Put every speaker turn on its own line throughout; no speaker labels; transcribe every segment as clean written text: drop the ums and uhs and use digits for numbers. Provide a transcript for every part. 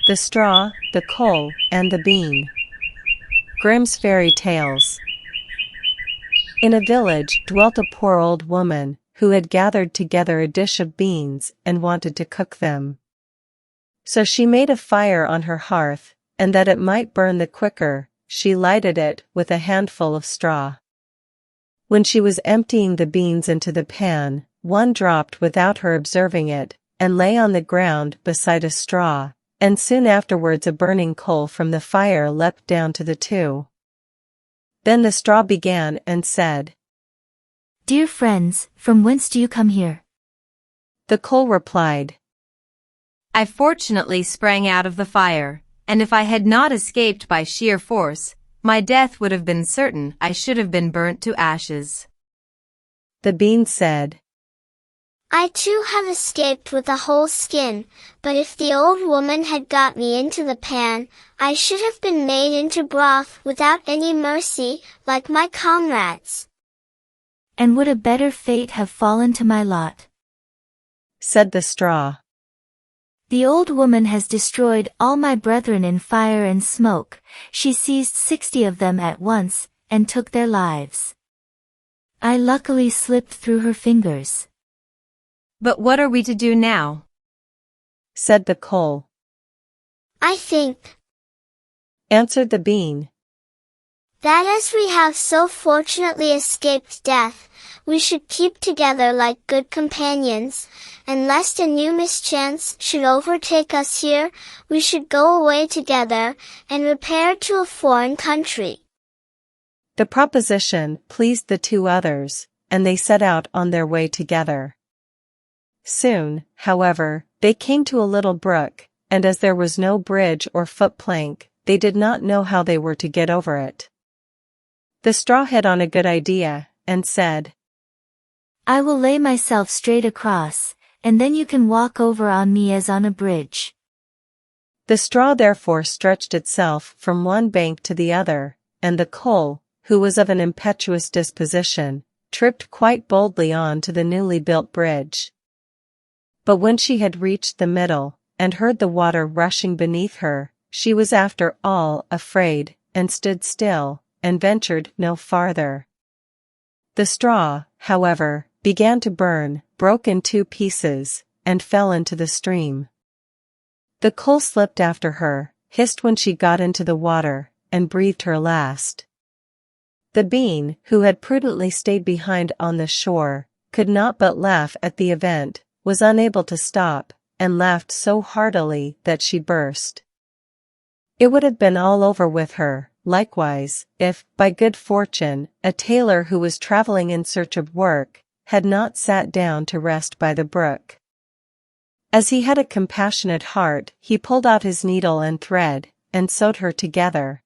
The Straw, the Coal, and the Bean. Grimm's Fairy Tales. In a village dwelt a poor old woman, who had gathered together a dish of beans and wanted to cook them. So she made a fire on her hearth, and that it might burn the quicker, she lighted it with a handful of straw. When she was emptying the beans into the pan, one dropped without her observing it, and lay on the ground beside a straw, and soon afterwards a burning coal from the fire leapt down to the two. Then the straw began and said,
"Dear friends, from whence do you come here?"
The coal replied,
"I fortunately sprang out of the fire, and if I had not escaped by sheer force, my death would have been certain. I should have been burnt to ashes."
The bean said,
"I too have escaped with a whole skin, but if the old woman had got me into the pan, I should have been made into broth without any mercy, like my comrades."
"And would a better fate have fallen to my lot?"
said the straw.
"The old woman has destroyed all my brethren in fire and smoke. She seized 60 of them at once, and took their lives. I luckily slipped through her fingers."
"But what are we to do now?"
said the coal.
"I think,"
answered the bean,
"that as we have so fortunately escaped death, we should keep together like good companions, and lest a new mischance should overtake us here, we should go away together, and repair to a foreign country."
The proposition pleased the two others, and they set out on their way together. Soon, however, they came to a little brook, and as there was no bridge or footplank, they did not know how they were to get over it. The straw hit on a good idea, and said,
"I will lay myself straight across, and then you can walk over on me as on a bridge."
The straw therefore stretched itself from one bank to the other, and the coal, who was of an impetuous disposition, tripped quite boldly on to the newly built bridge. But when she had reached the middle, and heard the water rushing beneath her, she was after all afraid, and stood still, and ventured no farther. The straw, however, began to burn, broke in 2 pieces, and fell into the stream. The coal slipped after her, hissed when she got into the water, and breathed her last. The bean, who had prudently stayed behind on the shore, could not but laugh at the event, was unable to stop, and laughed so heartily that she burst. It would have been all over with her, likewise, if, by good fortune, a tailor who was traveling in search of work, had not sat down to rest by the brook. As he had a compassionate heart, he pulled out his needle and thread, and sewed her together.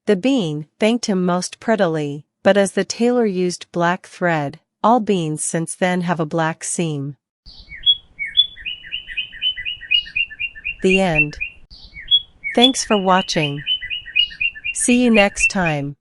The bean thanked him most prettily, but as the tailor used black thread, all beans since then have a black seam. The end. Thanks for watching. See you next time.